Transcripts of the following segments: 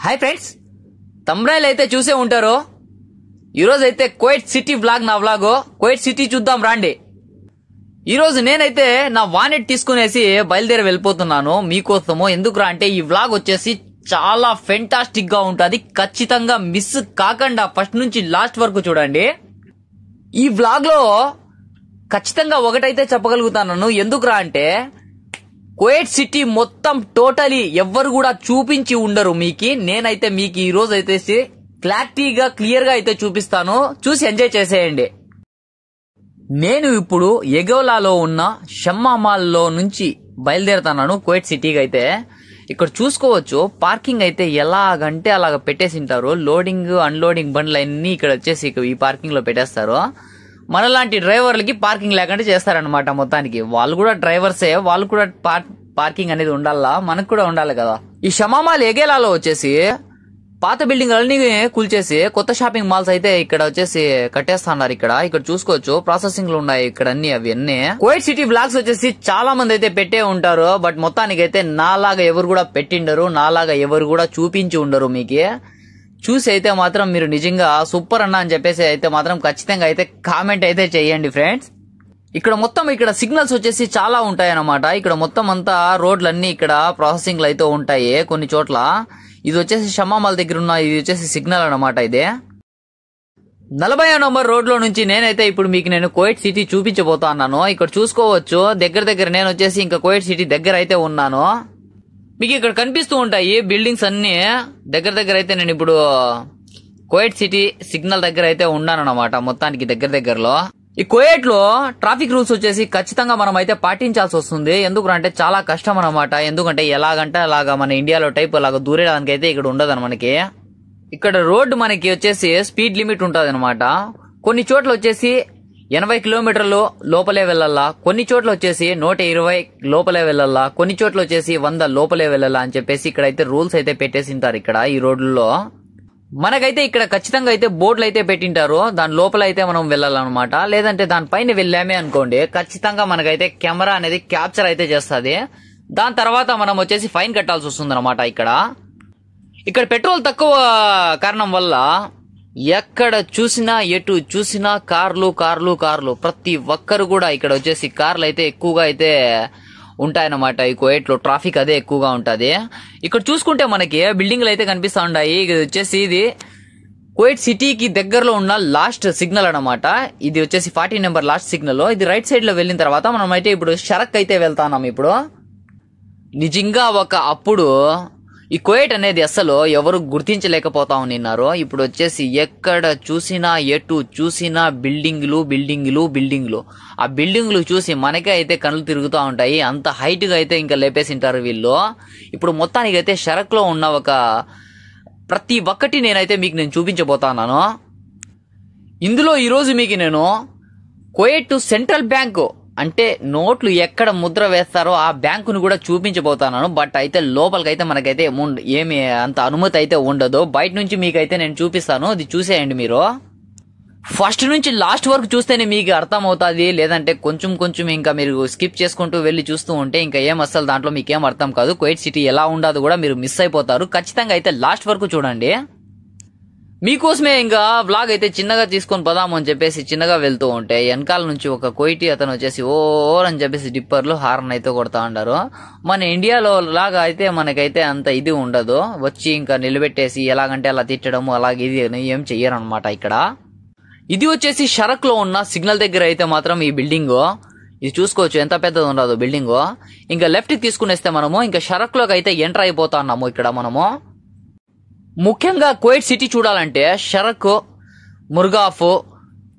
Hi friends, తమ్రైల్ అయితే చూసే ఉంటారు. ఈరోజు అయితే కువైట్ సిటీ వ్లాగ్, నా వ్లాగ్ కువైట్ సిటీ చూద్దాం రండి. ఈరోజు నేనైతే నా వానెట్ తీసుకునేసి బయలుదేరి వెళ్ళిపోతున్నాను మీకోసము. ఎందుకురా అంటే ఈ వ్లాగ్ వచ్చేసి చాలా ఫెంటాస్టిక్ గా ఉంటుంది. ఖచ్చితంగా మిస్ కాకుండా ఫస్ట్ నుంచి లాస్ట్ వరకు చూడండి. ఈ వ్లాగ్ లో ఖచ్చితంగా ఒకటైతే చెప్పగలుగుతాను. ఎందుకురా అంటే కువైట్ సిటీ మొత్తం టోటలీ ఎవ్వరు కూడా చూపించి ఉండరు మీకు. నేనైతే మీకు ఈ రోజు అయితే క్లారిటీగా క్లియర్ గా అయితే చూపిస్తాను, చూసి ఎంజాయ్ చేసేయండి. నేను ఇప్పుడు ఎగోలాలో ఉన్న షమ్మా మాల్ లో నుంచి బయలుదేరుతున్నాను కువైట్ సిటీకి. అయితే ఇక్కడ చూసుకోవచ్చు పార్కింగ్ అయితే ఎలాగంటే అలాగ పెట్టేసింటారు. లోడింగ్ అన్లోడింగ్ బండ్లు అన్ని ఇక్కడ వచ్చేసి ఈ పార్కింగ్ లో పెట్టేస్తారు. మనలాంటి డ్రైవర్లకి పార్కింగ్ లేకుండా చేస్తారనమాట. మొత్తానికి వాళ్ళు కూడా డ్రైవర్సే, వాళ్ళు కూడా పార్కింగ్ అనేది ఉండాలా, మనకు కూడా ఉండాలి కదా. ఈ షమ్మా మాల్ ఎగేలాలో వచ్చేసి పాత బిల్డింగ్ అన్ని కూల్చేసి కొత్త షాపింగ్ మాల్స్ అయితే ఇక్కడ వచ్చేసి కట్టేస్తున్నారు. ఇక్కడ చూసుకోవచ్చు ప్రాసెసింగ్ లో ఉన్నాయి ఇక్కడ అన్ని. అవన్నీ కువైట్ సిటీ వ్లాగ్స్ వచ్చేసి చాలా మంది అయితే పెట్టే ఉంటారు. బట్ మొత్తానికి అయితే నాలాగా ఎవరు కూడా పెట్టిండరు, నాలాగా ఎవరు కూడా చూపించి ఉండరు. మీకు చూసి అయితే మాత్రం మీరు నిజంగా సూపర్ అన్న అని చెప్పేసి అయితే మాత్రం ఖచ్చితంగా అయితే కామెంట్ అయితే చేయండి ఫ్రెండ్స్. ఇక్కడ సిగ్నల్స్ వచ్చేసి చాలా ఉంటాయి అన్నమాట. ఇక్కడ మొత్తం అంతా రోడ్లన్నీ ఇక్కడ ప్రాసెసింగ్ లో అయితే ఉంటాయి కొన్ని చోట్ల. ఇది వచ్చేసి షమ్మా మాల్ దగ్గర ఉన్న ఇది వచ్చేసి సిగ్నల్ అన్నమాట. ఇదే 40వ నంబర్ రోడ్ లో నుంచి నేనైతే ఇప్పుడు మీకు నేను కువైట్ సిటీ చూపించబోతా అన్నాను. ఇక్కడ చూసుకోవచ్చు దగ్గర నేను వచ్చేసి ఇంకా కువైట్ సిటీ దగ్గర అయితే ఉన్నాను. మీకు ఇక్కడ కనిపిస్తూ ఉంటాయి బిల్డింగ్స్ అన్ని. దగ్గర అయితే నేను ఇప్పుడు కువైట్ సిటీ సిగ్నల్ దగ్గర అయితే ఉన్నాను అన్నమాట. మొత్తానికి దగ్గరలో ఈ కువైట్ లో ట్రాఫిక్ రూల్స్ వచ్చేసి ఖచ్చితంగా మనం అయితే పాటించాల్సి వస్తుంది. ఎందుకంటే చాలా కష్టం అన్నమాట. ఎందుకంటే ఎలాగంటే అలాగా మన ఇండియాలో టైప్ అలాగా దూరేయడానికి అయితే ఇక్కడ ఉండదు మనకి. ఇక్కడ రోడ్డు మనకి వచ్చేసి స్పీడ్ లిమిట్ ఉంటుంది అనమాట. కొన్ని చోట్ల వచ్చేసి 80 కిలోమీటర్లు లోపలే వెళ్ళాలా, కొన్ని చోట్ల వచ్చేసి 120 లోపలే వెళ్ళాలా, కొన్ని చోట్ల వచ్చేసి 100 లోపలే వెళ్ళాలా అని చెప్పేసి ఇక్కడైతే రూల్స్ అయితే పెట్టేసింటారు ఇక్కడ ఈ రోడ్లలో. మనకైతే ఇక్కడ ఖచ్చితంగా అయితే బోర్డులు అయితే పెట్టింటారు, దాని లోపల అయితే మనం వెళ్ళాలన్నమాట. లేదంటే దానిపైన వెళ్ళామే అనుకోండి ఖచ్చితంగా మనకైతే కెమెరా అనేది క్యాప్చర్ అయితే చేస్తుంది. దాని తర్వాత మనం వచ్చేసి ఫైన్ కట్టాల్సి వస్తుంది అనమాట. ఇక్కడ పెట్రోల్ తక్కువ కారణం వల్ల ఎక్కడ చూసినా ఎటు చూసినా కార్లు ప్రతి ఒక్కరు కూడా ఇక్కడ వచ్చేసి కార్లు అయితే ఎక్కువగా అయితే ఉంటాయన్నమాట. ఈ కువైట్ లో ట్రాఫిక్ అదే ఎక్కువగా ఉంటది. ఇక్కడ చూసుకుంటే మనకి బిల్డింగ్లు అయితే కనిపిస్తా ఉన్నాయి. ఇది వచ్చేసి ఇది కువైట్ సిటీకి దగ్గరలో ఉన్న లాస్ట్ సిగ్నల్ అన్నమాట. ఇది వచ్చేసి 40 నెంబర్ లాస్ట్ సిగ్నల్. ఇది రైట్ సైడ్ లో వెళ్ళిన తర్వాత మనం అయితే ఇప్పుడు షరక్ అయితే వెళ్తాన్నాం. ఇప్పుడు నిజంగా అప్పుడు ఈ కువైట్ అనేది అసలు ఎవరు గుర్తించలేకపోతా ఉన్నారు. ఇప్పుడు వచ్చేసి ఎక్కడ చూసినా ఎటు చూసినా బిల్డింగ్లు. ఆ బిల్డింగ్లు చూసి మనకే అయితే కళ్ళు తిరుగుతూ ఉంటాయి. అంత హైట్ గా అయితే ఇంకా లేపేసింటారు వీళ్ళు. ఇప్పుడు మొత్తానికి అయితే షరక్ లో ఉన్న ప్రతి ఒక్కటి నేనైతే మీకు నేను చూపించబోతున్నాను. ఇందులో ఈరోజు మీకు నేను కువైట్ సెంట్రల్ బ్యాంకు అంటే నోట్లు ఎక్కడ ముద్ర వేస్తారో ఆ బ్యాంకును కూడా చూపించబోతున్నాను. బట్ అయితే లోపలికైతే మనకైతే ఏమి అంత అనుమతి అయితే ఉండదు. బయట నుంచి మీకైతే నేను చూపిస్తాను, అది చూసేయండి. మీరు ఫస్ట్ నుంచి లాస్ట్ వరకు చూస్తేనే మీకు అర్థం అవుతుంది. లేదంటే కొంచెం ఇంకా మీరు స్కిప్ చేసుకుంటూ వెళ్ళి చూస్తూ ఉంటే ఇంకా ఏం అసలు దాంట్లో మీకేం అర్థం కాదు. కువైట్ సిటీ ఎలా ఉండదు కూడా మీరు మిస్ అయిపోతారు. ఖచ్చితంగా అయితే లాస్ట్ వరకు చూడండి. మీకోసమే ఇంకా వ్లాగ్ అయితే చిన్నగా తీసుకొని పోదాము అని చెప్పేసి చిన్నగా వెళ్తూ ఉంటే వెనకాల నుంచి ఒక కువైటీ అతను వచ్చేసి ఓర్ అని చెప్పేసి డిప్పర్లు హార్న్ అయితే కొడతా ఉంటారు. మన ఇండియాలో లాగా అయితే మనకైతే అంత ఇది ఉండదు. వచ్చి ఇంకా నిలబెట్టేసి ఎలాగంటే అలా తిట్టడము అలాగే ఇది ఏం చెయ్యరు అనమాట. ఇక్కడ ఇది వచ్చేసి షరక్ లో ఉన్న సిగ్నల్ దగ్గర అయితే మాత్రం ఈ బిల్డింగ్ ఇది చూసుకోవచ్చు ఎంత పెద్దది ఉండదు బిల్డింగ్. ఇంకా లెఫ్ట్ కి తీసుకునేస్తే మనము ఇంకా షరక్ లోకి అయితే ఎంటర్ అయిపోతా ఉన్నాము. ఇక్కడ మనము ముఖ్యంగా కువైట్ సిటీ చూడాలంటే షరక్, ముర్గాఫ్,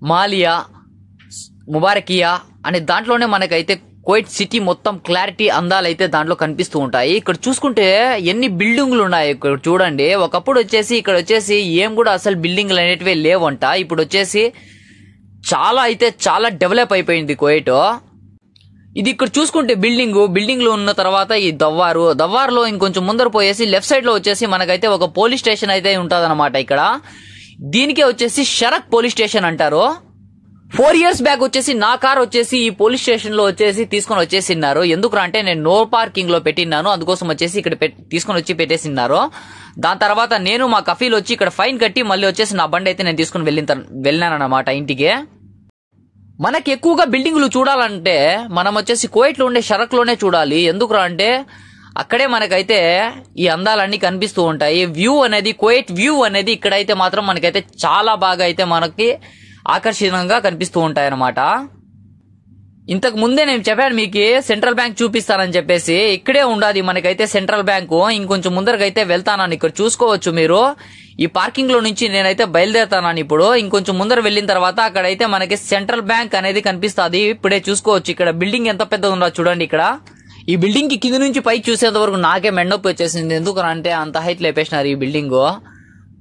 మాలియా, ముబారకియా అనే దాంట్లోనే మనకైతే కువైట్ సిటీ మొత్తం క్లారిటీ అందాలైతే దాంట్లో కనిపిస్తూ ఉంటాయి. ఇక్కడ చూసుకుంటే ఎన్ని బిల్డింగ్లు ఉన్నాయి ఇక్కడ చూడండి. ఒకప్పుడు వచ్చేసి ఇక్కడ వచ్చేసి ఏం కూడా అసలు బిల్డింగ్లు అనేటివే లేవంట. ఇప్పుడు వచ్చేసి చాలా డెవలప్ అయిపోయింది కువైట్. ఇది ఇక్కడ చూసుకుంటే బిల్డింగ్ లో ఉన్న తర్వాత ఈ దవ్వారులో ఇంకొంచెం ముందర పోయేసి లెఫ్ట్ సైడ్ లో వచ్చేసి మనకైతే ఒక పోలీస్ స్టేషన్ అయితే ఉంటదన్నమాట. ఇక్కడ దీనికే వచ్చేసి షరక్ పోలీస్ స్టేషన్ అంటారు. 4 years బ్యాక్ వచ్చేసి నా కార్ వచ్చేసి ఈ పోలీస్ స్టేషన్ లో వచ్చేసి తీసుకొని వచ్చేసిన్నారు. ఎందుకు అంటే నేను నో పార్కింగ్ లో పెట్టినాను, అందుకోసం వచ్చేసి ఇక్కడ తీసుకొని వచ్చి పెట్టేసిన్నారు. దాని తర్వాత నేను మా కఫీల్ వచ్చి ఇక్కడ ఫైన్ కట్టి మళ్ళీ వచ్చేసి నా బండి అయితే నేను తీసుకుని వెళ్ళినానమాట ఇంటికి. మనకి ఎక్కువగా బిల్డింగ్లు చూడాలంటే మనం వచ్చేసి కువైట్ లో ఉండే షరక్ లోనే చూడాలి. ఎందుకు అంటే అక్కడే మనకైతే ఈ అందాలన్నీ కనిపిస్తూ ఉంటాయి. వ్యూ అనేది కువైట్ వ్యూ అనేది ఇక్కడైతే మాత్రం మనకైతే చాలా బాగా అయితే మనకి ఆకర్షణీయంగా కనిపిస్తూ ఉంటాయి అన్నమాట. ఇంతకు ముందే నేను చెప్పాను మీకు సెంట్రల్ బ్యాంక్ చూపిస్తానని చెప్పేసి, ఇక్కడే ఉండాది మనకైతే సెంట్రల్ బ్యాంకు. ఇంకొంచెం ముందరకైతే వెళ్తానని ఇక్కడ చూసుకోవచ్చు మీరు. ఈ పార్కింగ్ లో నుంచి నేనైతే బయలుదేరుతానని ఇప్పుడు. ఇంకొంచెం ముందర వెళ్ళిన తర్వాత అక్కడైతే మనకి సెంట్రల్ బ్యాంక్ అనేది కనిపిస్తుంది. ఇప్పుడే చూసుకోవచ్చు ఇక్కడ బిల్డింగ్ ఎంత పెద్దగా ఉందో చూడండి. ఇక్కడ ఈ బిల్డింగ్ కి కింద నుంచి పైకి చూసేంత వరకు నాకే మెండొప్పి వచ్చేసింది. ఎందుకు అంటే అంత హైట్ లేపేసినారు ఈ బిల్డింగ్.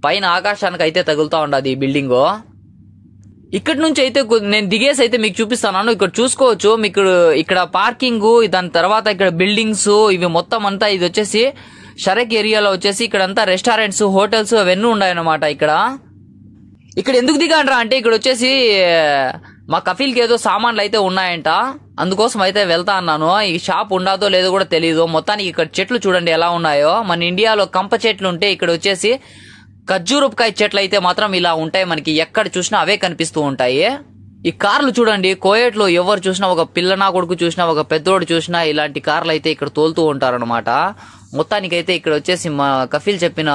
పైన ఆకాశానికి అయితే తగులుతా ఉండదు ఈ బిల్డింగ్. ఇక్కడ నుంచి అయితే నేను దిగేసి అయితే మీకు చూపిస్తాను. ఇక్కడ చూసుకోవచ్చు మీకు ఇక్కడ పార్కింగ్, దాని తర్వాత ఇక్కడ బిల్డింగ్స్ ఇవి మొత్తం అంతా. ఇది వచ్చేసి షరక్ ఏరియాలో వచ్చేసి ఇక్కడంతా రెస్టారెంట్స్, హోటల్స్ అవన్నీ ఉన్నాయన్నమాట. ఇక్కడ ఎందుకు దిగాండ్రా అంటే ఇక్కడ వచ్చేసి మా కఫీల్కి ఏదో సామాన్లు అయితే ఉన్నాయంట, అందుకోసం అయితే వెళ్తా అన్నాను. ఈ షాప్ ఉండదో లేదో కూడా తెలియదు. మొత్తానికి ఇక్కడ చెట్లు చూడండి ఎలా ఉన్నాయో. మన ఇండియాలో కంప చెట్లు ఉంటే ఇక్కడ వచ్చేసి ఖర్జూరపుకాయ చెట్లు అయితే మాత్రం ఇలా ఉంటాయి. మనకి ఎక్కడ చూసినా అవే కనిపిస్తూ ఉంటాయి. ఈ కార్లు చూడండి, కువైట్ లో ఎవరు చూసినా, ఒక పిల్లనా కొడుకు చూసినా, ఒక పెద్దోడు చూసినా ఇలాంటి కార్లు అయితే ఇక్కడ తోలుతూ ఉంటారనమాట. మొత్తానికైతే ఇక్కడ వచ్చేసి మా కఫీల్ చెప్పిన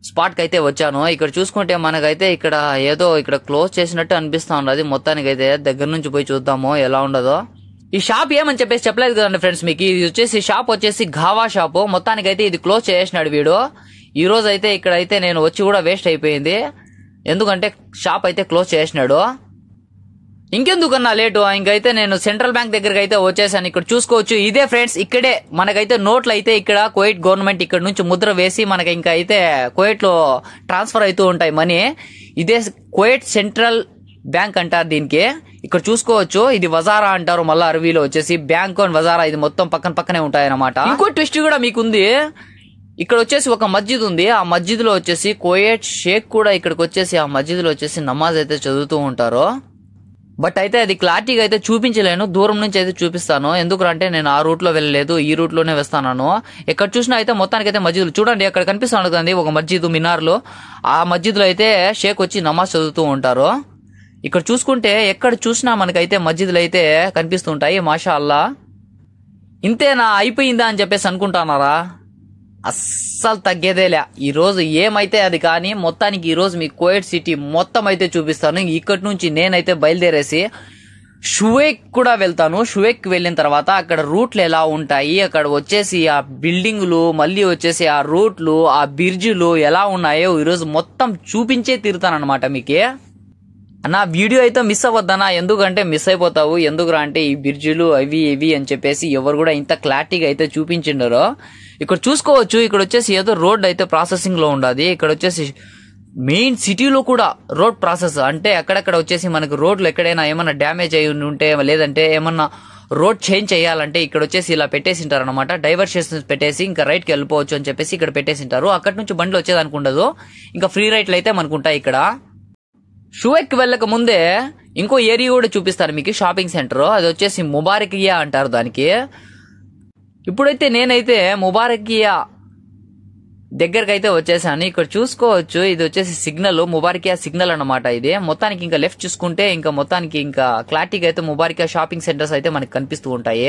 స్పాట్ కి అయితే వచ్చాను. ఇక్కడ చూసుకుంటే మనకైతే ఇక్కడ ఏదో ఇక్కడ క్లోజ్ చేసినట్టు అనిపిస్తా ఉన్నది. మొత్తానికైతే దగ్గర నుంచి పోయి చూద్దాము ఎలా ఉండదో. ఈ షాప్ ఏమని చెప్పేసి చెప్పలేదు కదండి ఫ్రెండ్స్ మీకు. ఇది వచ్చేసి షాప్ వచ్చేసి ఘావా షాప్. మొత్తానికైతే ఇది క్లోజ్ చేసినాడు వీడు. ఈ రోజు అయితే ఇక్కడైతే నేను వచ్చి కూడా వేస్ట్ అయిపోయింది. ఎందుకంటే షాప్ అయితే క్లోజ్ చేసినాడు. ఇంకెందుకన్నా లేటు, ఇంకైతే నేను సెంట్రల్ బ్యాంక్ దగ్గరికి అయితే వచ్చేసాను. ఇక్కడ చూసుకోవచ్చు ఇదే ఫ్రెండ్స్, ఇక్కడే మనకైతే నోట్లు అయితే ఇక్కడ కువైట్ గవర్నమెంట్ ఇక్కడ నుంచి ముద్ర వేసి మనకి ఇంకా అయితే కువైట్ లో ట్రాన్స్ఫర్ అవుతూ ఉంటాయి మనీ. ఇదే కువైట్ సెంట్రల్ బ్యాంక్ అంటారు దీనికి. ఇక్కడ చూసుకోవచ్చు ఇది వజారా అంటారు. మళ్ళీ అరబీలో వచ్చేసి బ్యాంక్ అండ్ వజారా ఇది మొత్తం పక్కనే ఉంటాయి అన్నమాట. ఇంకో ట్విస్ట్ కూడా మీకు ఉంది. ఇక్కడ వచ్చేసి ఒక మస్జిద్ ఉంది. ఆ మస్జిద్ లో వచ్చేసి కువైట్ షేక్ కూడా ఇక్కడికి వచ్చేసి ఆ మస్జిద్ లో వచ్చేసి నమాజ్ అయితే చదువుతూ ఉంటారు. బట్ అయితే అది క్లారిటీగా అయితే చూపించలేను, దూరం నుంచి అయితే చూపిస్తాను. ఎందుకంటే నేను ఆ రూట్ లో వెళ్ళలేదు, ఈ రూట్ లోనే వస్తాను. ఎక్కడ చూసినా అయితే మొత్తానికి అయితే మస్జిద్ చూడండి అక్కడ కనిపిస్తాను కదండి ఒక మస్జిద్ మినార్లు. ఆ మస్జిద్ లో అయితే షేక్ వచ్చి నమాజ్ చదువుతూ ఉంటారు. ఇక్కడ చూసుకుంటే ఎక్కడ చూసినా మనకైతే మస్జిద్లు అయితే కనిపిస్తుంటాయి. మాషా అల్లా. ఇంతేనా అయిపోయిందా అని చెప్పేసి అనుకుంటున్నారా? అస్సలు తగ్గేదేలే. ఈ రోజు ఏమైతే అది కానీ మొత్తానికి ఈ రోజు మీ కువైట్ సిటీ మొత్తం అయితే చూపిస్తాను. ఇక్కడి నుంచి నేనైతే బయలుదేరేసి షువేక్ కూడా వెళ్తాను. షువేక్ వెళ్ళిన తర్వాత అక్కడ రూట్లు ఎలా ఉంటాయి, అక్కడ వచ్చేసి ఆ బిల్డింగులు, మళ్ళీ వచ్చేసి ఆ రూట్లు, ఆ బ్రిడ్జిలు ఎలా ఉన్నాయో ఈరోజు మొత్తం చూపించే తీరుతాను అనమాట మీకే. నా వీడియో అయితే మిస్ అవ్వద్దనా, ఎందుకంటే మిస్ అయిపోతావు. ఎందుకురా అంటే ఈ బ్రిడ్జిలు అవి ఇవి అని చెప్పేసి ఎవరు కూడా ఇంత క్లారిటీగా అయితే చూపించిండరు. ఇక్కడ చూసుకోవచ్చు ఇక్కడ వచ్చేసి ఏదో రోడ్ అయితే ప్రాసెసింగ్ లో ఉండదు. ఇక్కడ వచ్చేసి మెయిన్ సిటీలో కూడా రోడ్ ప్రాసెస్ అంటే అక్కడక్కడ వచ్చేసి మనకు రోడ్లు ఎక్కడైనా ఏమన్నా డ్యామేజ్ అయి ఉంటే లేదంటే ఏమన్నా రోడ్ చేంజ్ చేయాలంటే ఇక్కడ వచ్చేసి ఇలా పెట్టేసింటారు అనమాట. డైవర్షన్స్ పెట్టేసి ఇంకా రైట్ కి వెళ్ళిపోవచ్చు అని చెప్పేసి ఇక్కడ పెట్టేసింటారు. అక్కడి నుంచి బండ్లు వచ్చేదానికి ఉండదు, ఇంకా ఫ్రీ రైట్లు అయితే మనకుంటాయి. ఇక్కడ షువేక్ వెళ్ళక ముందే ఇంకో ఏరియా కూడా చూపిస్తారు మీకు, షాపింగ్ సెంటర్. అది వచ్చేసి ముబారకియా అంటారు దానికి. ఇప్పుడైతే నేనైతే ముబారకియా దగ్గరకు అయితే వచ్చేసాను. ఇక్కడ చూసుకోవచ్చు ఇది వచ్చేసి సిగ్నల్, ముబారకియా సిగ్నల్ అన్నమాట. ఇది మొత్తానికి ఇంకా లెఫ్ట్ చూసుకుంటే ఇంకా మొత్తానికి ఇంకా క్లారిటీగా అయితే ముబారకియా షాపింగ్ సెంటర్స్ అయితే మనకి కనిపిస్తూ ఉంటాయి.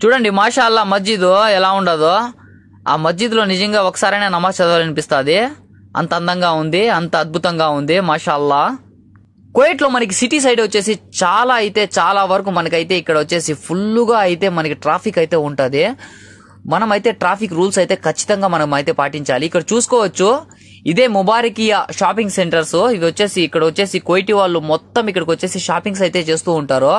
చూడండి మాషా అల్లా మస్జిద్ ఎలా ఉండదో. ఆ మస్జిద్ లో నిజంగా ఒకసారైనా నమాజ్ చదవాలనిపిస్తుంది. అంత అందంగా ఉంది, అంత అద్భుతంగా ఉంది మాషా అల్లా. కువైట్ లో మనకి సిటీ సైడ్ వచ్చేసి చాలా వరకు మనకైతే ఇక్కడ వచ్చేసి ఫుల్గా అయితే మనకి ట్రాఫిక్ అయితే ఉంటది. మనం అయితే ట్రాఫిక్ రూల్స్ అయితే ఖచ్చితంగా మనం అయితే పాటించాలి. ఇక్కడ చూసుకోవచ్చు ఇదే ముబారకియా షాపింగ్ సెంటర్స్. ఇవి వచ్చేసి ఇక్కడ వచ్చేసి కువైటీ వాళ్ళు మొత్తం ఇక్కడికి వచ్చేసి షాపింగ్స్ అయితే చేస్తూ ఉంటారు.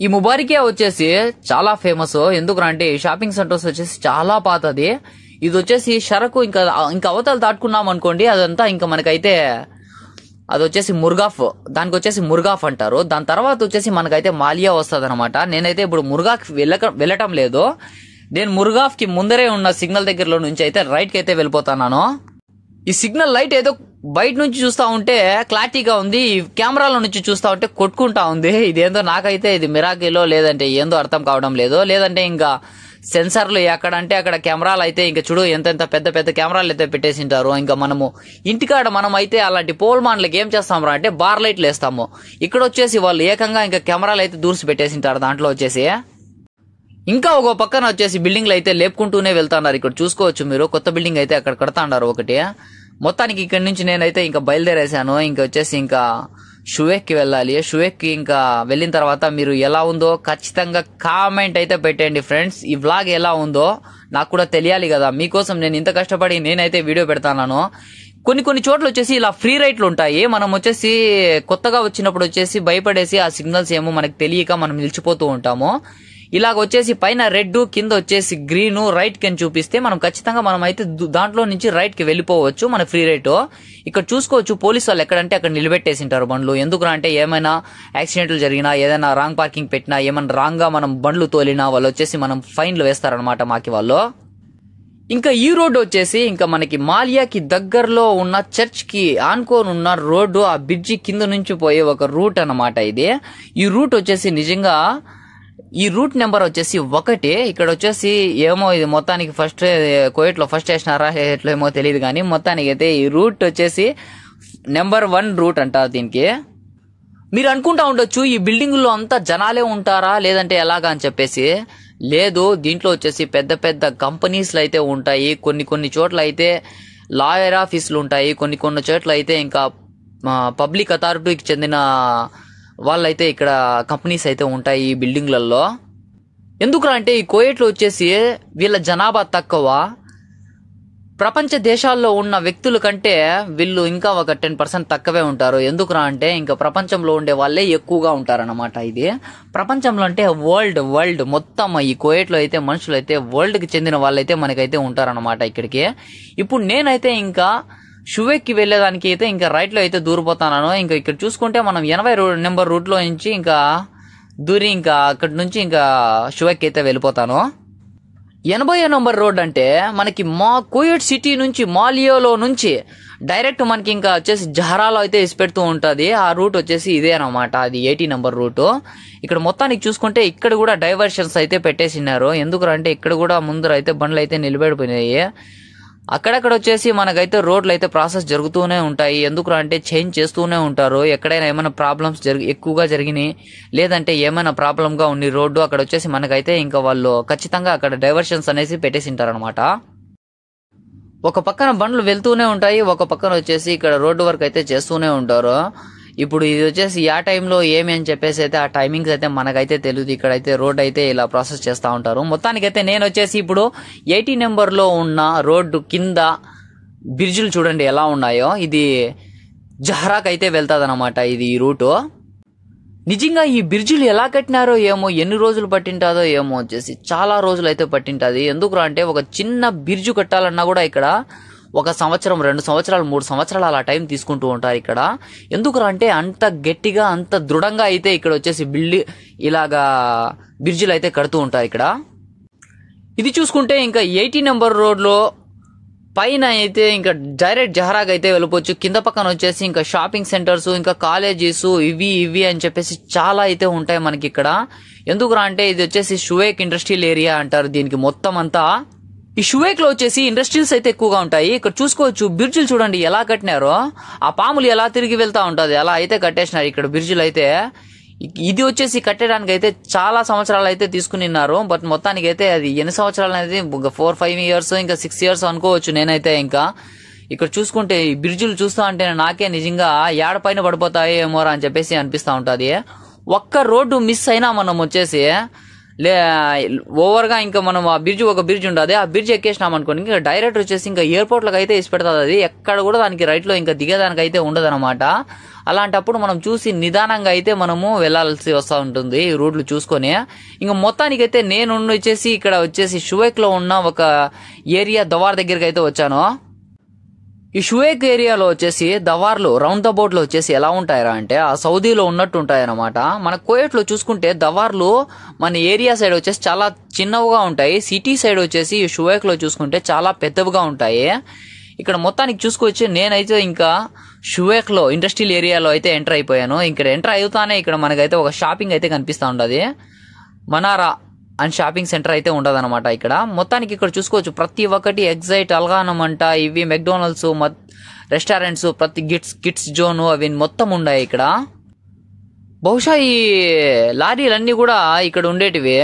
ఈ ముబారకియా వచ్చేసి చాలా ఫేమస్. ఎందుకంటే ఈ షాపింగ్ సెంటర్స్ వచ్చేసి చాలా పాతది. ఇది వచ్చేసి షరకు ఇంకా అవతలు దాటుకున్నాం అనుకోండి, అదంతా ఇంకా మనకైతే అది వచ్చేసి ముర్గాఫ్, దానికి వచ్చేసి ముర్గాఫ్ అంటారు. దాని తర్వాత వచ్చేసి మనకైతే మాలియా వస్తుంది అనమాట. నేనైతే ఇప్పుడు ముర్గాఫ్ వెళ్ళటం లేదు. నేను ముర్గాఫ్ కి ముందరే ఉన్న సిగ్నల్ దగ్గరలో నుంచి అయితే రైట్ కి అయితే వెళ్ళిపోతాను. ఈ సిగ్నల్ లైట్ ఏదో బయట నుంచి చూస్తా ఉంటే క్లారిటీగా ఉంది, కెమెరాలో నుంచి చూస్తా ఉంటే కొట్టుకుంటా ఉంది. ఇదేందో నాకైతే ఇది మిరాకిలో లేదంటే ఏందో అర్థం కావడం లేదు. లేదంటే ఇంకా సెన్సర్లు ఎక్కడంటే అక్కడ కెమెరాలు అయితే ఇంకా చూడు ఎంతెంత పెద్ద పెద్ద కెమెరాలు అయితే పెట్టేసింటారు. ఇంకా మనము ఇంటికాడ మనం అయితే అలాంటి పోల్ మాన్లకి ఏం చేస్తాం అంటే బార్ లైట్లు వేస్తాము. ఇక్కడ వచ్చేసి వాళ్ళు ఏకంగా ఇంకా కెమెరాలు అయితే దూర్చి పెట్టేసింటారు దాంట్లో వచ్చేసి. ఇంకా ఒక పక్కన వచ్చేసి బిల్డింగ్లు అయితే లేపుకుంటూనే వెళ్తున్నారు. ఇక్కడ చూసుకోవచ్చు మీరు, కొత్త బిల్డింగ్ అయితే అక్కడ కడతాండారు ఒకటి. మొత్తానికి ఇక్కడ నుంచి నేనైతే ఇంకా బయలుదేరేసాను. ఇంకా వచ్చేసి ఇంకా షువేక్కి వెళ్ళాలి. షువేక్కి ఇంకా వెళ్ళిన తర్వాత మీరు ఎలా ఉందో ఖచ్చితంగా కామెంట్ అయితే పెట్టండి ఫ్రెండ్స్. ఈ వ్లాగ్ ఎలా ఉందో నాకు కూడా తెలియాలి కదా, మీకోసం నేను ఇంత కష్టపడి నేనైతే వీడియో పెడతాను. కొన్ని చోట్ల వచ్చేసి ఇలా ఫ్రీ రైట్లు ఉంటాయి. మనం వచ్చేసి కొత్తగా వచ్చినప్పుడు వచ్చేసి భయపడేసి ఆ సిగ్నల్స్ ఏమో మనకు తెలియక మనం నిలిచిపోతూ ఉంటాము. ఇలాగ వచ్చేసి పైన రెడ్ కింద వచ్చేసి గ్రీన్ రైట్ కి చూపిస్తే మనం ఖచ్చితంగా మనం అయితే దాంట్లో నుంచి రైట్ కి వెళ్ళిపోవచ్చు మన ఫ్రీ రైట్. ఇక్కడ చూసుకోవచ్చు పోలీసు వాళ్ళు ఎక్కడంటే అక్కడ నిలబెట్టేసింటారు బండ్లు. ఎందుకు అంటే ఏమైనా యాక్సిడెంట్లు జరిగినా, ఏదైనా రాంగ్ పార్కింగ్ పెట్టినా, ఏమైనా రాంగ్ గా మనం బండ్లు తోలినా వాళ్ళు వచ్చేసి మనం ఫైన్లు వేస్తారనమాట మాకి వాళ్ళు. ఇంకా ఈ రోడ్డు వచ్చేసి ఇంకా మనకి మాలియాకి దగ్గరలో ఉన్న చర్చ్ కి ఆనుకోని ఉన్న రోడ్డు, ఆ బ్రిడ్జి కింద నుంచి పోయే ఒక రూట్ అన్నమాట ఇది. ఈ రూట్ వచ్చేసి నిజంగా ఈ రూట్ నెంబర్ వచ్చేసి 1. ఇక్కడ వచ్చేసి ఏమో ఇది మొత్తానికి ఫస్ట్ కోయట్ లో ఫస్ట్ వేసినారా ఎట్లా ఏమో తెలియదు కానీ మొత్తానికి అయితే ఈ రూట్ వచ్చేసి నెంబర్ 1 రూట్ అంటారు దీనికి. మీరు అనుకుంటా ఉండొచ్చు ఈ బిల్డింగ్ లో అంతా జనాలే ఉంటారా లేదంటే ఎలాగా అని చెప్పేసి. లేదు, దీంట్లో వచ్చేసి పెద్ద పెద్ద కంపెనీస్లు అయితే ఉంటాయి. కొన్ని చోట్ల అయితే లాయర్ ఆఫీసులు ఉంటాయి. కొన్ని చోట్ల అయితే ఇంకా పబ్లిక్ అథారిటీకి చెందిన వాళ్ళైతే ఇక్కడ కంపెనీస్ అయితే ఉంటాయి ఈ బిల్డింగ్లలో. ఎందుకు అంటే ఈ కోయట్లో వచ్చేసి వీళ్ళ జనాభా తక్కువ. ప్రపంచ దేశాల్లో ఉన్న వ్యక్తుల కంటే వీళ్ళు ఇంకా ఒక 10% తక్కువే ఉంటారు. ఎందుకురా అంటే ఇంకా ప్రపంచంలో ఉండే వాళ్ళే ఎక్కువగా ఉంటారన్నమాట. ఇది ప్రపంచంలో అంటే వరల్డ్ మొత్తం ఈ కోయట్లో అయితే మనుషులు అయితే వరల్డ్ కి చెందిన వాళ్ళైతే మనకైతే ఉంటారన్నమాట ఇక్కడికి. ఇప్పుడు నేనైతే ఇంకా షువేక్కి వెళ్లేదానికి అయితే ఇంకా రైట్ లో అయితే దూరిపోతాను. ఇంకా ఇక్కడ చూసుకుంటే మనం 80 నెంబర్ రూట్ లో నుంచి ఇంకా దూరి ఇంకా అక్కడి నుంచి ఇంకా షువేక్కి అయితే వెళ్ళిపోతాను. 80 నెంబర్ రోడ్ అంటే మనకి మా కోయట్ సిటీ నుంచి మాలియాలో నుంచి డైరెక్ట్ మనకి ఇంకా వచ్చేసి జహరాలో అయితే ఇసిపెడుతూ ఉంటది. ఆ రూట్ వచ్చేసి ఇదే అనమాట, అది 80 నెంబర్ రూట్. ఇక్కడ మొత్తానికి చూసుకుంటే ఇక్కడ కూడా డైవర్షన్స్ అయితే పెట్టేసినారు. ఎందుకంటే ఇక్కడ కూడా ముందర అయితే బండ్లు అయితే నిలబడిపోయినాయి. అక్కడక్కడ వచ్చేసి మనకైతే రోడ్లు అయితే ప్రాసెస్ జరుగుతూనే ఉంటాయి. ఎందుకు అంటే చేంజ్ చేస్తూనే ఉంటారు. ఎక్కడైనా ఏమైనా ప్రాబ్లమ్స్ ఎక్కువగా జరిగినాయి లేదంటే ఏమైనా ప్రాబ్లమ్ గా ఉంది రోడ్డు, అక్కడ వచ్చేసి మనకైతే ఇంకా వాళ్ళు ఖచ్చితంగా అక్కడ డైవర్షన్స్ అనేసి పెట్టేసింటారనమాట. ఒక పక్కన బండ్లు వెళ్తూనే ఉంటాయి, ఒక పక్కన వచ్చేసి ఇక్కడ రోడ్డు వర్క్ అయితే చేస్తూనే ఉంటారు. ఇప్పుడు ఇది వచ్చేసి ఆ టైంలో ఏమి అని చెప్పేసి అయితే ఆ టైమింగ్స్ అయితే మనకైతే తెలియదు. ఇక్కడైతే రోడ్ అయితే ఇలా ప్రాసెస్ చేస్తూ ఉంటారు. మొత్తానికైతే నేను వచ్చేసి ఇప్పుడు 80 నెంబర్ లో ఉన్న రోడ్డు కింద బ్రిడ్జ్లు చూడండి ఎలా ఉన్నాయో. ఇది జహరాక్ అయితే వెళ్తాది అనమాట ఇది ఈ రూటు. నిజంగా ఈ బ్రిడ్జిలు ఎలా కట్టినారో ఏమో, ఎన్ని రోజులు పట్టింటాదో ఏమో, వచ్చేసి చాలా రోజులు అయితే పట్టింటది. ఎందుకు అంటే ఒక చిన్న బ్రిడ్జ్ కట్టాలన్నా కూడా ఇక్కడ 1 సంవత్సరం 2 సంవత్సరాలు 3 సంవత్సరాలు అలా టైం తీసుకుంటూ ఉంటారు ఇక్కడ. ఎందుకు అంటే అంత గట్టిగా అంత దృఢంగా అయితే ఇక్కడ వచ్చేసి ఇలాగా బ్రిడ్జిలు అయితే కడుతూ ఉంటారు ఇక్కడ. ఇది చూసుకుంటే ఇంకా 80 నెంబర్ రోడ్ లో పైన అయితే ఇంకా డైరెక్ట్ జహరాగ్ అయితే వెళ్ళిపోవచ్చు. కింద పక్కన వచ్చేసి ఇంకా షాపింగ్ సెంటర్స్, ఇంకా కాలేజెస్ ఇవి అని చెప్పేసి చాలా అయితే ఉంటాయి మనకి ఇక్కడ. ఎందుకురా అంటే ఇది వచ్చేసి షువేక్ ఇండస్ట్రియల్ ఏరియా అంటారు దీనికి మొత్తం అంతా. ఈ షువేక్ లో వచ్చేసి ఇండస్ట్రీస్ అయితే ఎక్కువగా ఉంటాయి. ఇక్కడ చూసుకోవచ్చు బ్రిడ్జిలు చూడండి ఎలా కట్టినారో, ఆ పాములు ఎలా తిరిగి వెళ్తా ఉంటది అలా అయితే కట్టేసినారు ఇక్కడ బ్రిడ్జిలు అయితే. ఇది వచ్చేసి కట్టడానికి అయితే చాలా సంవత్సరాలు అయితే తీసుకునిన్నారు. బట్ మొత్తానికి అయితే అది ఎన్ని సంవత్సరాలు అనేది 4-5 ఇయర్స్ ఇంకా 6 ఇయర్స్ అనుకోవచ్చు నేనైతే. ఇంకా ఇక్కడ చూసుకుంటే ఈ బ్రిడ్జిలు చూస్తా అంటే నాకే నిజంగా ఏడ పైన పడిపోతాయి ఏమోరా అని చెప్పేసి అనిపిస్తా ఉంటది. ఒక్క రోడ్డు మిస్ అయినా మనం వచ్చేసి ఓవర్ గా ఇంకా మనం ఆ ఒక బ్రిడ్జ్ ఉండదు, ఆ బ్రిడ్జ్ ఎక్కేసినాం అనుకోండి ఇంకా డైరెక్ట్ వచ్చేసి ఇంకా ఎయిర్పోర్ట్ లకు అయితే ఇసి పెడతాది. అది ఎక్కడ కూడా దానికి రైట్ లో ఇంకా దిగేదానికి అయితే ఉండదు అనమాట. అలాంటప్పుడు మనం చూసి నిదానంగా అయితే మనము వెళ్లాల్సి వస్తూ ఉంటుంది ఈ రోడ్లు చూసుకొని. ఇంకా మొత్తానికైతే నేను వచ్చేసి ఇక్కడ వచ్చేసి షువేక్ లో ఉన్న ఒక ఏరియా దవార్ దగ్గరికి అయితే వచ్చాను. ఈ షువేక్ ఏరియాలో వచ్చేసి దవార్లు రౌండ్ ద బోర్డ్ లో వచ్చేసి ఎలా ఉంటాయరా అంటే ఆ సౌదీలో ఉన్నట్టు ఉంటాయన్నమాట. మన కోయట్ లో చూసుకుంటే దవార్లు మన ఏరియా సైడ్ వచ్చేసి చాలా చిన్నవిగా ఉంటాయి. సిటీ సైడ్ వచ్చేసి ఈ షువేక్ లో చూసుకుంటే చాలా పెద్దవిగా ఉంటాయి. ఇక్కడ మొత్తానికి చూసుకోవచ్చు. నేనైతే ఇంకా షువేక్ లో ఇండస్ట్రియల్ ఏరియాలో అయితే ఎంటర్ అయిపోయాను. ఇక్కడ ఎంటర్ అవుతానే ఇక్కడ మనకైతే ఒక షాపింగ్ అయితే కనిపిస్తూ ఉండదు. మనారా అండ్ షాపింగ్ సెంటర్ అయితే ఉండదు అనమాట. ఇక్కడ మొత్తానికి ఇక్కడ చూసుకోవచ్చు ప్రతి ఒక్కటి ఎగ్జైట్, అల్గానం అంట, ఇవి మెక్డోనల్డ్స్, రెస్టారెంట్స్, ప్రతి కిడ్స్ జోన్ అవి మొత్తం ఉన్నాయి ఇక్కడ. బహుశా ఈ లారీలన్నీ కూడా ఇక్కడ ఉండేటివి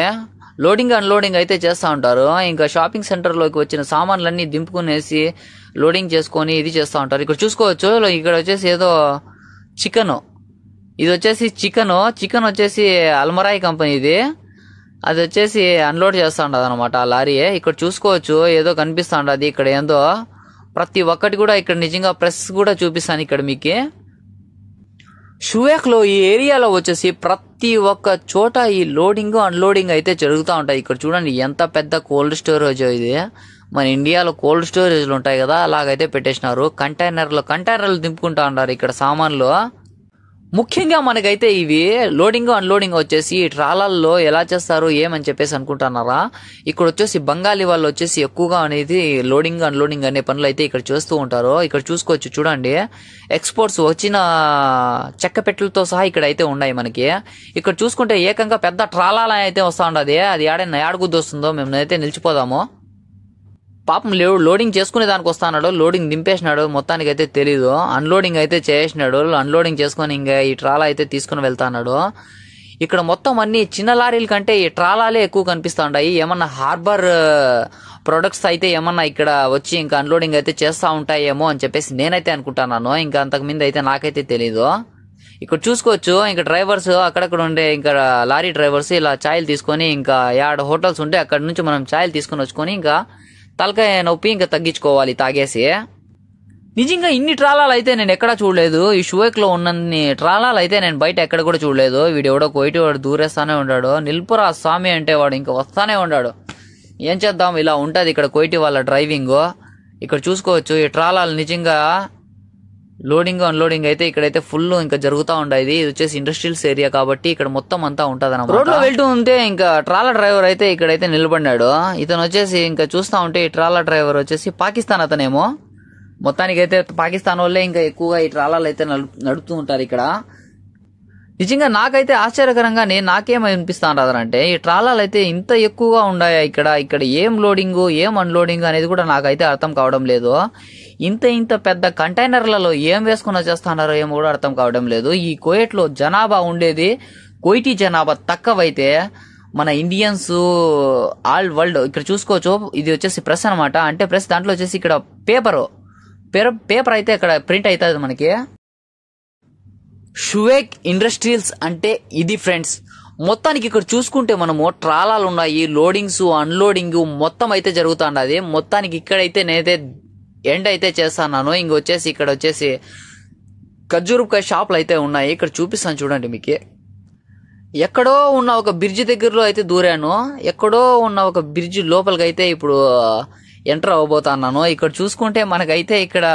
లోడింగ్ అన్లోడింగ్ అయితే చేస్తూ ఉంటారు. ఇంకా షాపింగ్ సెంటర్లోకి వచ్చిన సామాన్లన్నీ దింపుకునేసి లోడింగ్ చేసుకొని ఇది చేస్తూ ఉంటారు. ఇక్కడ చూసుకోవచ్చు ఇక్కడ వచ్చేసి ఏదో చికెన్, ఇది వచ్చేసి చికెన్ వచ్చేసి అల్మరాయి కంపెనీ ఇది. అది వచ్చేసి అన్లోడ్ చేస్తూ ఉండదు అనమాట ఆ లారీ. ఇక్కడ చూసుకోవచ్చు ఏదో కనిపిస్తూ ఉండదు. ఇక్కడ ఏందో ప్రతి ఒక్కటి కూడా ఇక్కడ నిజంగా ప్రెస్ కూడా చూపిస్తాను ఇక్కడ మీకు. షువేక్ లో ఈ ఏరియాలో వచ్చేసి ప్రతి ఒక్క చోట ఈ లోడింగ్ అన్లోడింగ్ అయితే జరుగుతూ ఉంటాయి. ఇక్కడ చూడండి ఎంత పెద్ద కోల్డ్ స్టోరేజ్ ఇది. మన ఇండియాలో కోల్డ్ స్టోరేజ్లు ఉంటాయి కదా, అలాగైతే పెట్టేసినారు. కంటైనర్లు దింపుకుంటా ఉంటారు ఇక్కడ సామాన్లు. ముఖ్యంగా మనకైతే ఇవి లోడింగ్ అన్లోడింగ్ వచ్చేసి ట్రాలాల్లో ఎలా చేస్తారు ఏమని చెప్పేసి అనుకుంటున్నారా? ఇక్కడ వచ్చేసి బంగాళీ వాళ్ళు వచ్చేసి ఎక్కువగా అనేది లోడింగ్ అన్లోడింగ్ అనే పనులు అయితే ఇక్కడ చేస్తూ ఉంటారు. ఇక్కడ చూసుకోవచ్చు చూడండి ఎక్స్పోర్ట్స్ వచ్చిన చెక్క పెట్టెలతో సహా ఇక్కడ అయితే ఉన్నాయి మనకి. ఇక్కడ చూసుకుంటే ఏకంగా పెద్ద ట్రాలాల అయితే వస్తూ ఉండదు. అది ఏడగుద్దు వస్తుందో మేము అయితే నిలిచిపోదాము. పాపం లోడింగ్ చేసుకునే దానికి వస్తాడు, లోడింగ్ దింపేసినాడు, మొత్తానికి అయితే తెలీదు. అన్లోడింగ్ అయితే చేసినాడు, అన్లోడింగ్ చేసుకుని ఇంకా ఈ ట్రాలా అయితే తీసుకుని వెళ్తాడు. ఇక్కడ మొత్తం అన్ని చిన్న లారీల కంటే ఈ ట్రాలాలే ఎక్కువ కనిపిస్తూ ఉంటాయి. ఏమన్నా హార్బర్ ప్రొడక్ట్స్ అయితే ఏమన్నా ఇక్కడ వచ్చి ఇంకా అన్లోడింగ్ అయితే చేస్తూ ఉంటాయేమో అని చెప్పేసి నేనైతే అనుకుంటున్నాను. ఇంకా అంతకు ముందు అయితే నాకైతే తెలీదు. ఇక్కడ చూసుకోవచ్చు ఇంకా డ్రైవర్స్ అక్కడక్కడ ఉండే ఇంకా లారీ డ్రైవర్స్ ఇలా ఛాయలు తీసుకొని ఇంకా యాడ్ హోటల్స్ ఉంటే అక్కడ నుంచి మనం ఛాయలు తీసుకొని వచ్చుకొని ఇంకా తలకాయ నొప్పి ఇంకా తగ్గించుకోవాలి తాగేసి. నిజంగా ఇన్ని ట్రాలాలు అయితే నేను ఎక్కడా చూడలేదు. ఈ షువేక్ లో ఉన్నన్ని ట్రాలాలు అయితే నేను బయట ఎక్కడ కూడా చూడలేదు. వీడు ఎవడో కోయిటి వాడు దూరేస్తానే ఉన్నాడు. నిల్పురా స్వామి అంటే వాడు ఇంకా వస్తానే ఉన్నాడు. ఏం చేద్దాం, ఇలా ఉంటది ఇక్కడ కోయిటి వాళ్ళ డ్రైవింగ్. ఇక్కడ చూసుకోవచ్చు ఈ ట్రాలాలు నిజంగా లోడింగ్ అన్లోడింగ్ అయితే ఇక్కడైతే ఫుల్ ఇంకా జరుగుతూ ఉంటాయి. ఇది వచ్చేసి ఇండస్ట్రియల్స్ ఏరియా కాబట్టి ఇక్కడ మొత్తం అంతా ఉంటది అన్నమాట. రోడ్ లో వెళ్తూ ఉంటే ఇంకా ట్రాలా డ్రైవర్ అయితే ఇక్కడైతే నిలబడినాడు. ఇతను వచ్చేసి ఇంకా చూస్తా ఉంటే ఈ ట్రాలా డ్రైవర్ వచ్చేసి పాకిస్తాన్ అతనేమో. మొత్తానికైతే పాకిస్తాన్ వాళ్ళే ఇంకా ఎక్కువగా ఈ ట్రాలాలు అయితే నడుపుతూ ఉంటారు ఇక్కడ. నిజంగా నాకైతే ఆశ్చర్యకరంగా నాకేమనిపిస్తానంటే ఈ ట్రాలాలు అయితే ఇంత ఎక్కువగా ఉన్నాయా ఇక్కడ ఏం లోడింగ్ ఏం అన్లోడింగ్ అనేది కూడా నాకైతే అర్థం కావడం లేదు. ఇంత పెద్ద కంటైనర్లలో ఏం వేసుకుని వచ్చేస్తున్నారో ఏమో కూడా అర్థం కావడం లేదు. ఈ కువైట్ లో జనాభా ఉండేది కువైటీ జనాభా తక్కువైతే మన ఇండియన్స్ ఆల్ వరల్డ్. ఇక్కడ చూసుకోవచ్చు ఇది వచ్చేసి ప్రెస్ అనమాట. అంటే ప్రెస్ దాంట్లో వచ్చేసి ఇక్కడ పేపర్ అయితే ఇక్కడ ప్రింట్ అవుతుంది మనకి. షువేక్ ఇండస్ట్రియల్స్ అంటే ఇది ఫ్రెండ్స్. మొత్తానికి ఇక్కడ చూసుకుంటే మనము ట్రాలాలు ఉన్నాయి, లోడింగ్స్ అన్లోడింగ్ మొత్తం అయితే జరుగుతుండది. మొత్తానికి ఇక్కడైతే నేనైతే ఎండ్ అయితే చేస్తాను. ఇంకొచ్చేసి ఇక్కడ వచ్చేసి ఖర్జూరకాయ షాపులు అయితే ఉన్నాయి. ఇక్కడ చూపిస్తాను చూడండి మీకు. ఎక్కడో ఉన్న ఒక బ్రిడ్జ్ దగ్గరలో అయితే దూరాను. ఎక్కడో ఉన్న ఒక బ్రిడ్జ్ లోపలికి అయితే ఇప్పుడు ఎంటర్ అవ్వబోతున్నాను. ఇక్కడ చూసుకుంటే మనకైతే ఇక్కడ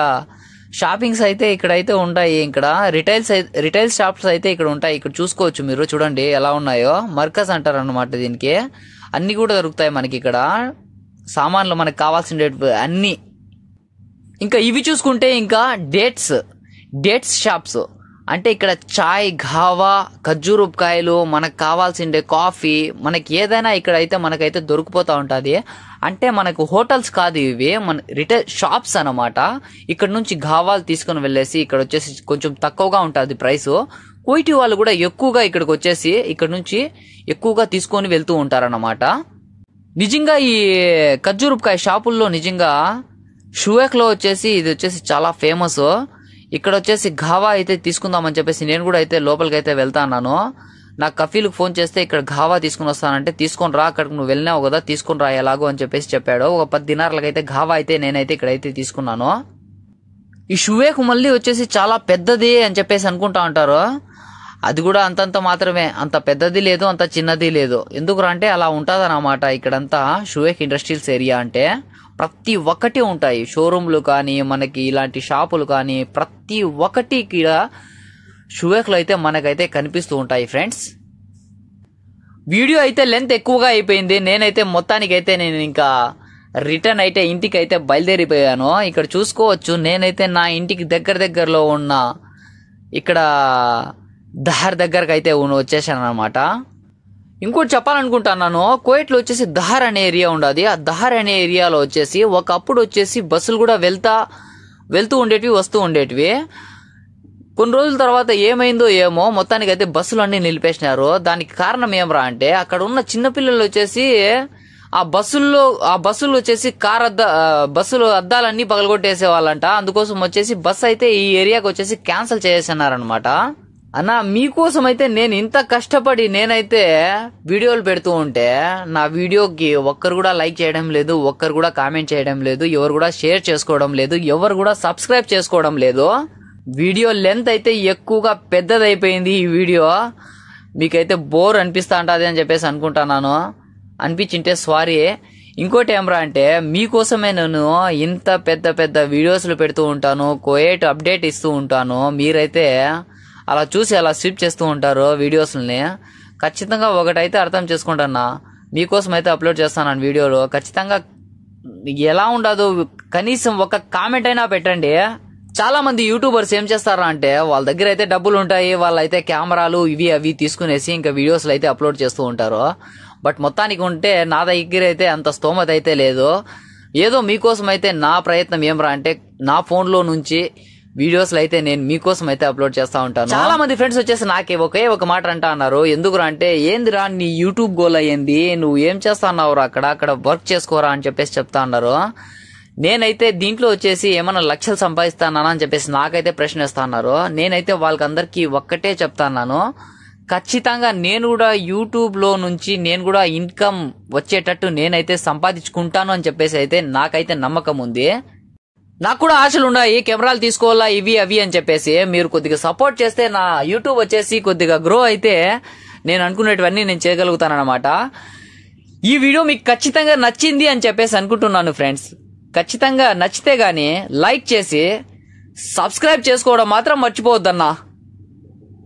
షాపింగ్స్ అయితే ఇక్కడైతే ఉంటాయి. ఇక్కడ రిటైల్ షాప్స్ అయితే ఇక్కడ ఉంటాయి. ఇక్కడ చూసుకోవచ్చు మీరు చూడండి ఎలా ఉన్నాయో. మర్కజ్ అంటారు అన్నమాట దీనికి. అన్ని కూడా దొరుకుతాయి మనకి ఇక్కడ సామాన్లు మనకు కావాల్సిన అన్ని. ఇంకా ఇవి చూసుకుంటే ఇంకా డేట్స్ షాప్స్ అంటే ఇక్కడ చాయ్, ఘావా, ఖర్జూరకాయలు, మనకు కావాల్సిండే కాఫీ, మనకి ఏదైనా ఇక్కడైతే మనకైతే దొరికిపోతా ఉంటుంది. అంటే మనకు హోటల్స్ కాదు ఇవి, మన రిటైల్ షాప్స్ అన్నమాట. ఇక్కడ నుంచి ఘావాలు తీసుకుని వెళ్ళేసి ఇక్కడ వచ్చేసి కొంచెం తక్కువగా ఉంటుంది ప్రైస్. కువైటీ వాళ్ళు కూడా ఎక్కువగా ఇక్కడికి వచ్చేసి ఇక్కడ నుంచి ఎక్కువగా తీసుకొని వెళ్తూ ఉంటారన్నమాట. నిజంగా ఈ ఖర్జూరకాయ షాపుల్లో నిజంగా షువేక్ లో వచ్చేసి ఇది వచ్చేసి చాలా ఫేమస్. ఇక్కడ వచ్చేసి ఘావా అయితే తీసుకుందామని చెప్పేసి నేను కూడా అయితే లోపలికి అయితే వెళ్తాను. నాకు కఫీల్కి ఫోన్ చేస్తే ఇక్కడ ఘావా తీసుకుని వస్తానంటే తీసుకొని రా, అక్కడికి నువ్వు వెళ్ళినావు కదా తీసుకొని రా ఎలాగో అని చెప్పేసి చెప్పాడు. ఒక 10 దినార్లకి అయితే ఘావా అయితే నేనైతే ఇక్కడైతే తీసుకున్నాను. ఈ షువేక్ మళ్ళీ వచ్చేసి చాలా పెద్దది అని చెప్పేసి అనుకుంటా ఉంటారు. అది కూడా అంతంత మాత్రమే, అంత పెద్దది లేదు అంత చిన్నది లేదు. ఎందుకు అంటే అలా ఉంటదన్నమాట. ఇక్కడంతా షువేక్ ఇండస్ట్రియల్స్ ఏరియా అంటే ప్రతి ఒక్కటి ఉంటాయి. షోరూమ్లు కానీ మనకి ఇలాంటి షాపులు కానీ ప్రతి ఒక్కటి ఇక్కడ షువేక్ లో అయితే మనకైతే కనిపిస్తూ ఉంటాయి ఫ్రెండ్స్. వీడియో అయితే లెంత్ ఎక్కువగా అయిపోయింది. నేనైతే మొత్తానికైతే నేను ఇంకా రిటర్న్ అయితే ఇంటికి అయితే బయలుదేరిపోయాను. ఇక్కడ చూసుకోవచ్చు, నేనైతే నా ఇంటికి దగ్గరలో ఉన్న ఇక్కడ దహర్ దగ్గరకు అయితే వచ్చేసాను అనమాట. ఇంకోటి చెప్పాలనుకుంటున్నాను, కువైట్లో వచ్చేసి దహర్ అనే ఏరియా ఉండదు. ఆ దహర్ అనే ఏరియాలో వచ్చేసి ఒకప్పుడు వచ్చేసి బస్సులు కూడా వెళ్తూ ఉండేటివి, వస్తూ ఉండేటివి. కొన్ని రోజుల తర్వాత ఏమైందో ఏమో, మొత్తానికి అయితే బస్సులు అన్ని నిలిపేసినారు. దానికి కారణం ఏమరా అంటే, అక్కడ ఉన్న చిన్నపిల్లలు వచ్చేసి ఆ బస్సులు వచ్చేసి బస్సులు అద్దాలన్నీ పగలగొట్టేసే వాళ్ళంట. అందుకోసం వచ్చేసి బస్సు అయితే ఈ ఏరియాకి వచ్చేసి క్యాన్సిల్ చేసేసినారనమాట. అన్న, మీకోసం అయితే నేను ఇంత కష్టపడి నేనైతే వీడియోలు పెడుతూ ఉంటే నా వీడియోకి ఒక్కరు కూడా లైక్ చేయడం లేదు, ఒక్కరు కూడా కామెంట్ చేయడం లేదు, ఎవరు కూడా షేర్ చేసుకోవడం లేదు, ఎవరు కూడా సబ్స్క్రైబ్ చేసుకోవడం లేదు. వీడియో లెంత్ అయితే ఎక్కువగా పెద్దదైపోయింది. ఈ వీడియో మీకైతే బోర్ అనిపిస్తా ఉంటుంది అని చెప్పేసి అనుకుంటున్నాను. అనిపించింటే సారీ. ఇంకోటి ఏమరా అంటే, మీకోసమే నేను ఇంత పెద్ద వీడియోస్లు పెడుతూ ఉంటాను, కువైట్ అప్డేట్ ఇస్తూ ఉంటాను. మీరైతే అలా చూసి అలా స్కిప్ చేస్తూ ఉంటారు వీడియోస్ని. ఖచ్చితంగా ఒకటైతే అర్థం చేసుకుంటానా, మీకోసం అయితే అప్లోడ్ చేస్తాను వీడియోలో. ఖచ్చితంగా ఎలా ఉండదు, కనీసం ఒక కామెంట్ అయినా పెట్టండి. చాలా మంది యూట్యూబర్స్ ఏం చేస్తారా అంటే, వాళ్ళ దగ్గర అయితే డబ్బులు ఉంటాయి, వాళ్ళైతే కెమెరాలు ఇవి అవి తీసుకునేసి ఇంకా వీడియోస్లు అయితే అప్లోడ్ చేస్తూ ఉంటారు. బట్ మొత్తానికి ఉంటే నా దగ్గర అయితే అంత స్తోమత అయితే లేదు. ఏదో మీకోసం అయితే నా ప్రయత్నం ఏమరా అంటే, నా ఫోన్లో నుంచి వీడియోస్లు అయితే నేను మీకోసం అయితే అప్లోడ్ చేస్తా ఉంటాను. చాలా మంది ఫ్రెండ్స్ వచ్చేసి నాకే ఒక మాట అంటా అన్నారు, ఎందుకురా అంటే, ఏందిరా నీ యూట్యూబ్ గోల్ అయ్యింది, నువ్వు ఏం చేస్తా అన్నావురా, అక్కడ వర్క్ చేసుకోరా అని చెప్పేసి చెప్తా అన్నారు. నేనైతే దీంట్లో వచ్చేసి ఏమన్నా లక్షలు సంపాదిస్తానా అని చెప్పేసి నాకైతే ప్రశ్న ఇస్తా అన్నారు. నేనైతే వాళ్ళకందరికీ ఒక్కటే చెప్తాను, ఖచ్చితంగా నేను కూడా యూట్యూబ్ లో నుంచి నేను కూడా ఇన్కమ్ వచ్చేటట్టు నేనైతే సంపాదించుకుంటాను అని చెప్పేసి అయితే నాకైతే నమ్మకం ఉంది. నాకు కూడా ఆశలు ఉన్నాయి, కెమెరాలు తీసుకోవాలా ఇవి అవి అని చెప్పేసి. మీరు కొద్దిగా సపోర్ట్ చేస్తే నా యూట్యూబ్ వచ్చేసి కొద్దిగా గ్రో అయితే నేను అనుకునేటివన్నీ నేను చేయగలుగుతానన్నమాట. ఈ వీడియో మీకు ఖచ్చితంగా నచ్చింది అని చెప్పేసి అనుకుంటున్నాను ఫ్రెండ్స్. ఖచ్చితంగా నచ్చితే గానీ లైక్ చేసి సబ్స్క్రైబ్ చేసుకోవడం మాత్రం మర్చిపోవద్దన్నా.